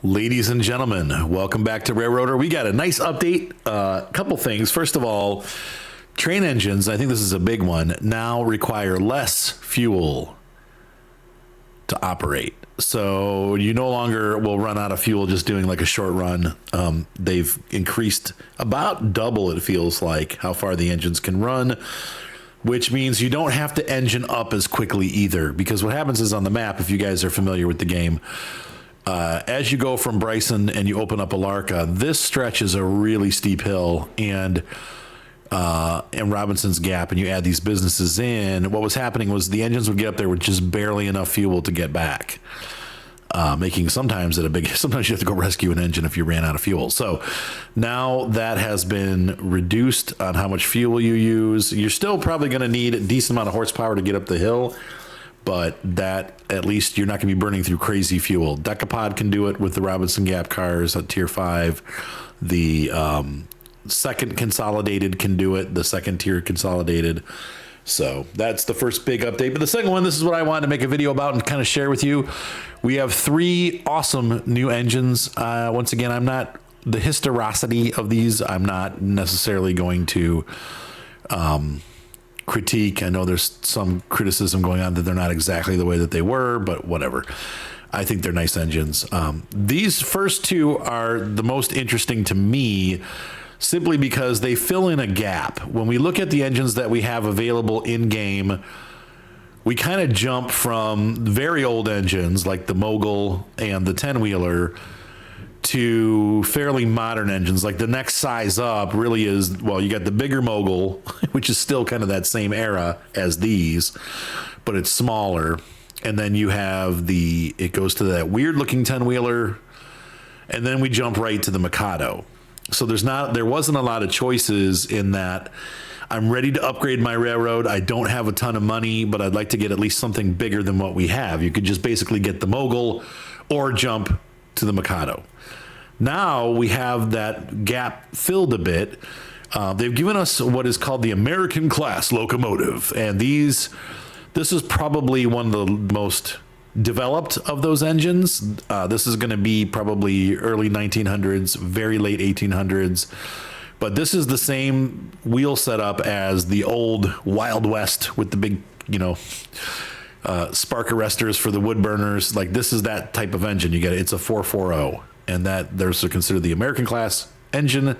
Ladies and gentlemen, welcome back to Railroader. We got a nice update. Couple things. First of all, train engines, I think this is a big one, now require less fuel to operate. So you no longer will run out of fuel just doing like a short run. They've increased about double, it feels like, how far the engines can run, which means you don't have to engine up as quickly either. Because what happens is on the map, if you guys are familiar with the game, as you go from Bryson and you open up Alarka, this stretch is a really steep hill, and Robinson's Gap, and you add these businesses in. What was happening was the engines would get up there with just barely enough fuel to get back, making sometimes you have to go rescue an engine if you ran out of fuel. So now that has been reduced on how much fuel you use. You're still probably going to need a decent amount of horsepower to get up the hill, but that at least you're not going to be burning through crazy fuel. Decapod can do it with the Robinson Gap cars at Tier 5. The second consolidated can do it, the second tier consolidated. So that's the first big update. But the second one, this is what I wanted to make a video about and kind of share with you. We have 3 awesome new engines. Once again, I'm not the historicity of these. I'm not necessarily going to critique. I know there's some criticism going on that they're not exactly the way that they were, but whatever. I think they're nice engines. These first 2 are the most interesting to me, simply because they fill in a gap. When we look at the engines that we have available in game, we kind of jump from very old engines like the Mogul and the 10-wheeler to fairly modern engines. Like the next size up really is, well, you got the bigger Mogul, which is still kind of that same era as these, but it's smaller. And then you have it goes to that weird looking 10-wheeler, and then we jump right to the Mikado. So there wasn't a lot of choices in that. I'm ready to upgrade my railroad. I don't have a ton of money, but I'd like to get at least something bigger than what we have. You could just basically get the Mogul or jump to the Mikado. Now we have that gap filled a bit. They've given us what is called the American class locomotive. And this is probably one of the most developed of those engines. This is going to be probably early 1900s, very late 1800s. But this is the same wheel setup as the old Wild West with the big, spark arresters for the wood burners. Like this is that type of engine. It's a 440, and that there's considered the American class engine.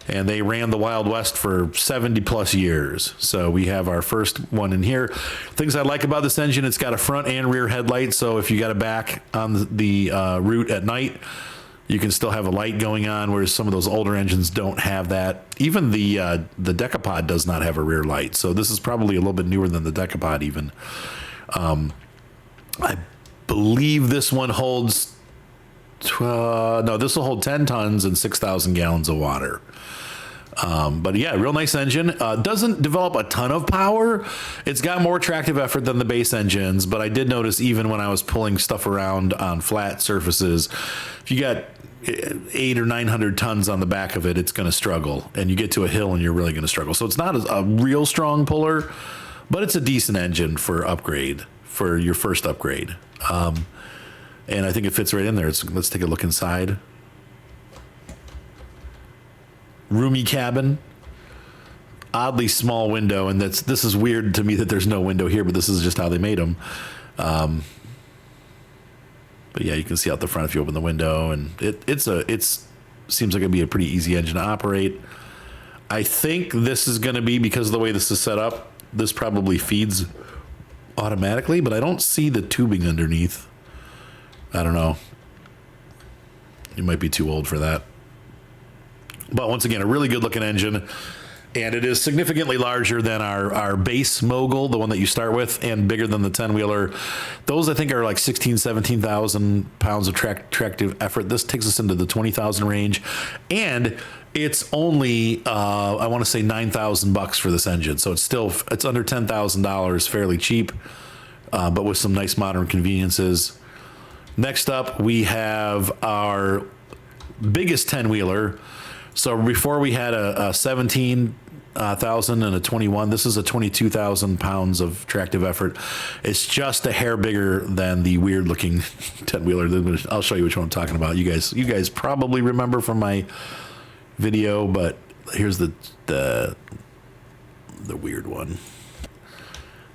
And they ran the Wild West for 70 plus years. So we have our first one in here. Things I like about this engine, it's got a front and rear headlight. So if you got a back on the route at night, you can still have a light going on, whereas some of those older engines don't have that. Even the Decapod does not have a rear light. So this is probably a little bit newer than the Decapod even. I believe this one holds, this will hold 10 tons and 6,000 gallons of water. But yeah, real nice engine. Doesn't develop a ton of power. It's got more tractive effort than the base engines, but I did notice even when I was pulling stuff around on flat surfaces, if you got 800 or 900 tons on the back of it, it's going to struggle. And you get to a hill and you're really going to struggle. So it's not a real strong puller, but it's a decent engine for your first upgrade. And I think it fits right in there. Let's take a look inside. Roomy cabin, oddly small window, and this is weird to me that there's no window here, but this is just how they made them. But yeah, you can see out the front if you open the window, and it seems like it'd be a pretty easy engine to operate. I think this is going to be, because of the way this is set up, this probably feeds automatically, but I don't see the tubing underneath. I don't know. You might be too old for that. But once again, a really good looking engine, and it is significantly larger than our base Mogul, the one that you start with, and bigger than the 10-wheeler. Those I think are like 17,000 pounds of tractive effort. This takes us into the 20,000 range, and it's only I want to say $9,000 for this engine. So it's under $10,000, fairly cheap, but with some nice modern conveniences. Next up, we have our biggest 10-wheeler. So before we had a 17 thousand and a 21. This is a 22,000 pounds of tractive effort. It's just a hair bigger than the weird looking 10-wheeler. I'll show you which one I'm talking about. You guys probably remember from my video, but here's the weird one.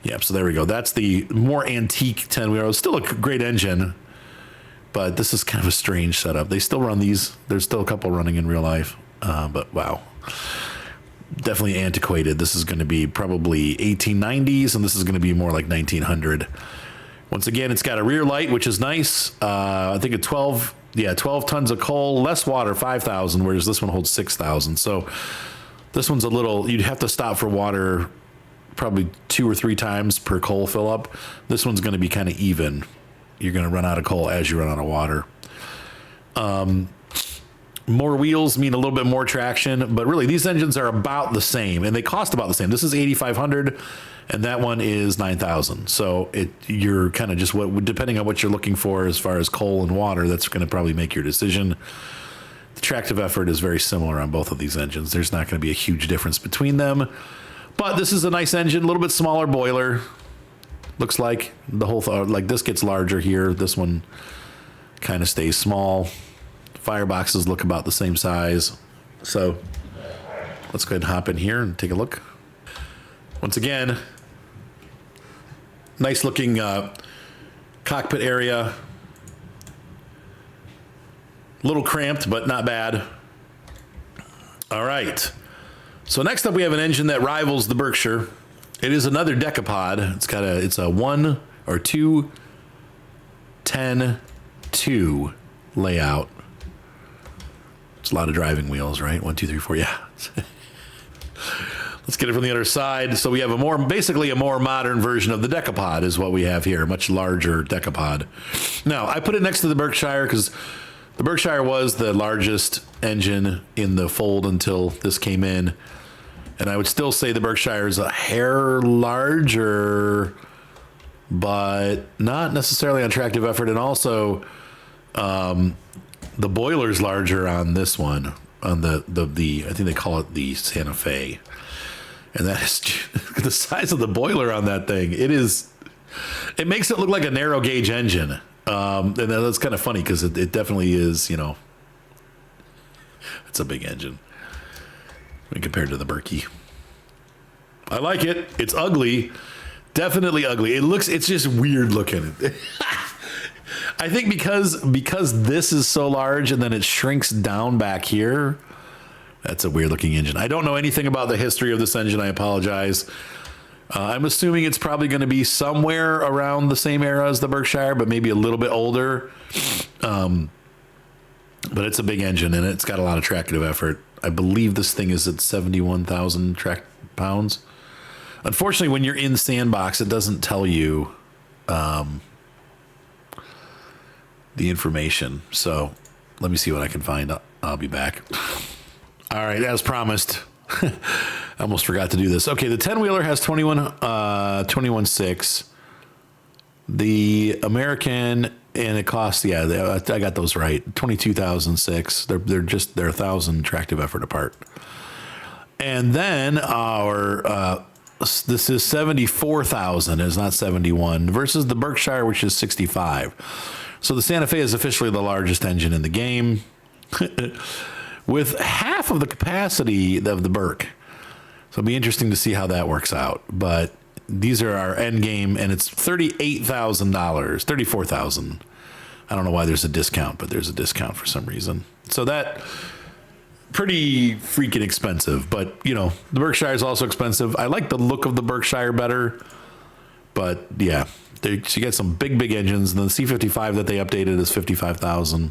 Yep, so there we go. That's the more antique 10-wheeler. It's still a great engine, but this is kind of a strange setup. They still run these. There's still a couple running in real life, but wow. Definitely antiquated. This is going to be probably 1890s, and this is going to be more like 1900. Once again, it's got a rear light, which is nice. I think 12 tons of coal, less water, 5,000, whereas this one holds 6,000. So this one's a little, you'd have to stop for water probably 2 or 3 times per coal fill up. This one's going to be kind of even. You're going to run out of coal as you run out of water. More wheels mean a little bit more traction, but really these engines are about the same and they cost about the same. This is 8,500 and that one is 9,000. So you're kind of just depending on what you're looking for as far as coal and water, that's going to probably make your decision. The tractive effort is very similar on both of these engines. There's not going to be a huge difference between them. But this is a nice engine, a little bit smaller boiler. Looks like the whole, like this gets larger here. This one kind of stays small. Fireboxes look about the same size. So let's go ahead and hop in here and take a look. Once again, nice looking cockpit area. A little cramped, but not bad. All right. So next up, we have an engine that rivals the Berkshire. It is another decapod. It's a 1 or 2 10 2 layout. It's a lot of driving wheels, right? 1, 2, 3, 4. Yeah. Let's get it from the other side. So we have basically a more modern version of the decapod is what we have here. A much larger decapod. Now I put it next to the Berkshire because the Berkshire was the largest engine in the fold until this came in. And I would still say the Berkshire is a hair larger, but not necessarily on tractive effort. And also, the boiler's larger on this one, on the I think they call it the Santa Fe. And that is the size of the boiler on that thing. It makes it look like a narrow gauge engine. And that's kind of funny because it definitely is, it's a big engine when compared to the Berkey. I like it. It's ugly. Definitely ugly. It's just weird looking. I think because this is so large and then it shrinks down back here, that's a weird looking engine. I don't know anything about the history of this engine. I apologize. I'm assuming it's probably going to be somewhere around the same era as the Berkshire, but maybe a little bit older. But it's a big engine and it's got a lot of tractive effort. I believe this thing is at 71,000 pounds. Unfortunately, when you're in Sandbox, it doesn't tell you the information. So let me see what I can find. I'll be back. All right, as promised. I almost forgot to do this. Okay, the 10-wheeler has 21.6. The American, and it costs, I got those right, 22,006. They're 1,000 tractive effort apart. And then this is 74,000, it's not 71, versus the Berkshire, which is 65. So the Santa Fe is officially the largest engine in the game, with half of the capacity of the Berk. So it'll be interesting to see how that works out. But these are our end game, and it's $38,000, $34,000. I don't know why there's a discount, but there's a discount for some reason. So that pretty freaking expensive. But the Berkshire is also expensive. I like the look of the Berkshire better, but yeah, she gets some big engines. And the C55 that they updated is 55,000.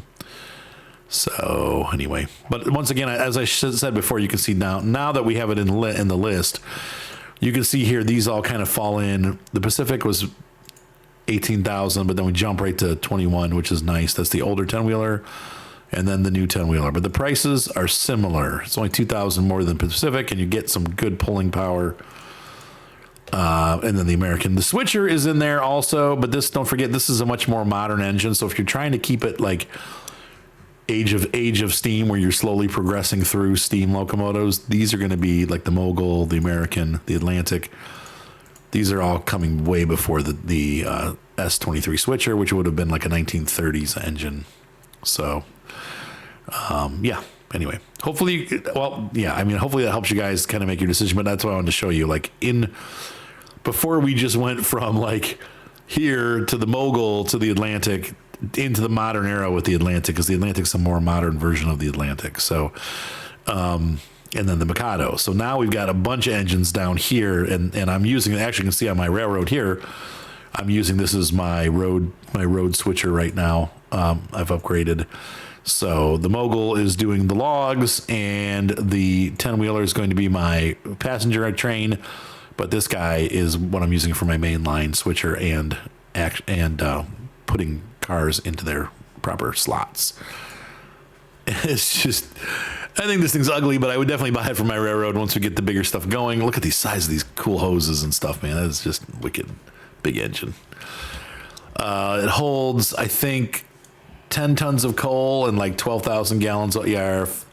So anyway, but once again, as I said before, you can see now that we have it in the list, you can see here these all kind of fall in. The Pacific was 18,000, but then we jump right to 21, which is nice. That's the older 10-wheeler, and then the new 10-wheeler. But the prices are similar. It's only 2,000 more than Pacific, and you get some good pulling power. And then the American, the switcher is in there also, but don't forget, this is a much more modern engine. So if you're trying to keep it like age of steam, where you're slowly progressing through steam locomotives. These are going to be like the Mogul, the American, the Atlantic. These are all coming way before the S23 switcher, which would have been like a 1930s engine. So, yeah. Anyway, hopefully, well, yeah. I mean, hopefully that helps you guys kind of make your decision. But that's what I wanted to show you. Like before we just went from like here to the Mogul to the Atlantic into the modern era with the Atlantic, because the Atlantic's a more modern version of the Atlantic. So, and then the Mikado. So now we've got a bunch of engines down here, and I'm using, actually you can see on my railroad here, I'm using this as my road switcher right now. I've upgraded. So the Mogul is doing the logs, and the 10-wheeler is going to be my passenger train, but this guy is what I'm using for my main line switcher and putting cars into their proper slots. It's just, I think this thing's ugly, but I would definitely buy it for my railroad once we get the bigger stuff going. Look at these size of these cool hoses and stuff, man. That is just wicked. Big engine. It holds, I think, 10 tons of coal and like 12,000 gallons. Yeah, it's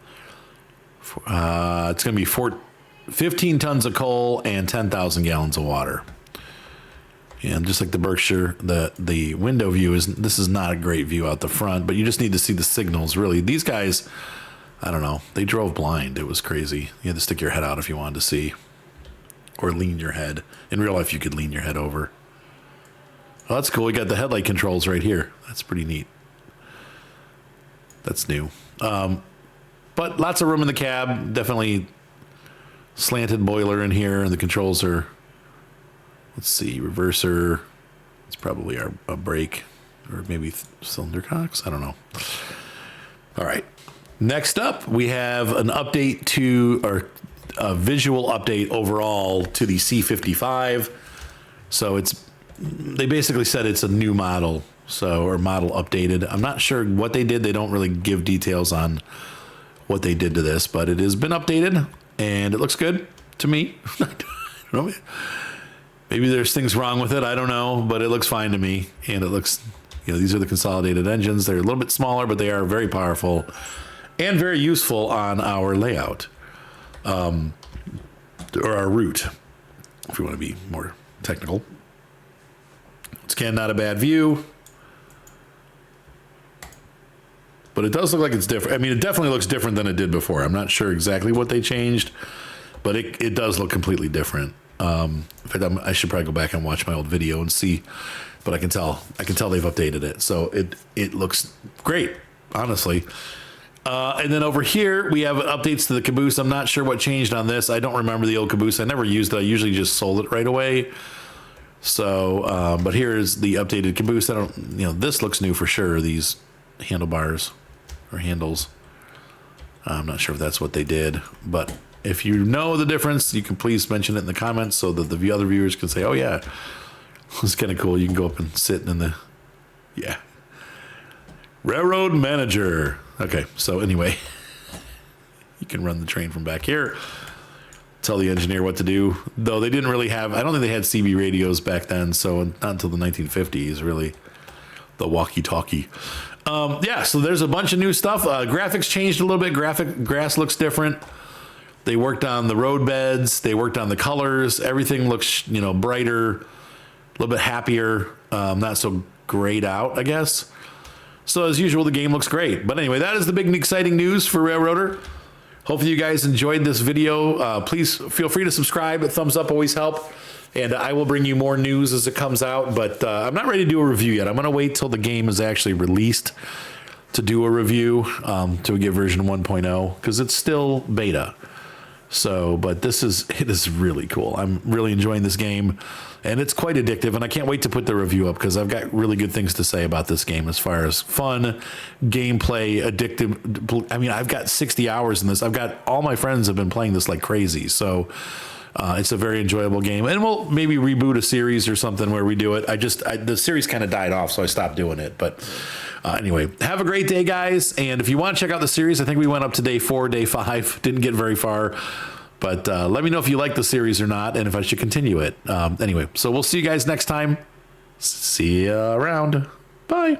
going to be 15 tons of coal and 10,000 gallons of water. And just like the Berkshire, the window view this is not a great view out the front, but you just need to see the signals, really. These guys, I don't know, they drove blind. It was crazy. You had to stick your head out if you wanted to see, or lean your head. In real life, you could lean your head over. Oh, that's cool. We got the headlight controls right here. That's pretty neat. That's new. But lots of room in the cab. Definitely slanted boiler in here, and the controls are, let's see, reverser. It's probably a brake, or maybe cylinder cocks. I don't know. All right. Next up, we have an update or a visual update overall to the C55. So they basically said it's a new model, or model updated. I'm not sure what they did. They don't really give details on what they did to this, but it has been updated and it looks good to me. I don't know. Maybe there's things wrong with it. I don't know, but it looks fine to me. And it looks, these are the consolidated engines. They're a little bit smaller, but they are very powerful and very useful on our layout, or our route, if we want to be more technical. It's not a bad view, but it does look like it's different. I mean, it definitely looks different than it did before. I'm not sure exactly what they changed, but it does look completely different. In fact, I should probably go back and watch my old video and see, but I can tell they've updated it. So it looks great, honestly. And then over here, we have updates to the caboose. I'm not sure what changed on this. I don't remember the old caboose. I never used it. I usually just sold it right away. So, but here's the updated caboose. This looks new for sure. These handlebars or handles. I'm not sure if that's what they did, but if you know the difference, you can please mention it in the comments so that the other viewers can say, oh yeah, it's kind of cool. You can go up and sit in the, yeah. Railroad manager. Okay. So anyway, you can run the train from back here. Tell the engineer what to do, though they didn't really have, I don't think they had CB radios back then, so not until the 1950s, really, the walkie-talkie. Yeah, so there's a bunch of new stuff. Graphics changed a little bit. Grass looks different. They worked on the road beds. They worked on the colors. Everything looks, brighter, a little bit happier, not so grayed out, I guess. So as usual, the game looks great. But anyway, that is the big and exciting news for Railroader. Hopefully you guys enjoyed this video. Please feel free to subscribe. A thumbs up always help. And I will bring you more news as it comes out. But I'm not ready to do a review yet. I'm going to wait till the game is actually released to do a review, to get version 1.0, because it's still beta. So, but it is really cool. I'm really enjoying this game, and it's quite addictive, and I can't wait to put the review up because I've got really good things to say about this game as far as fun, gameplay, addictive. I mean, I've got 60 hours in this. All my friends have been playing this like crazy. So it's a very enjoyable game, and we'll maybe reboot a series or something where we do it. The series kind of died off, so I stopped doing it, but anyway, have a great day, guys. And if you want to check out the series, I think we went up to day 4, day 5, didn't get very far, but let me know if you like the series or not, and if I should continue it. Anyway, so we'll see you guys next time. See you around. Bye.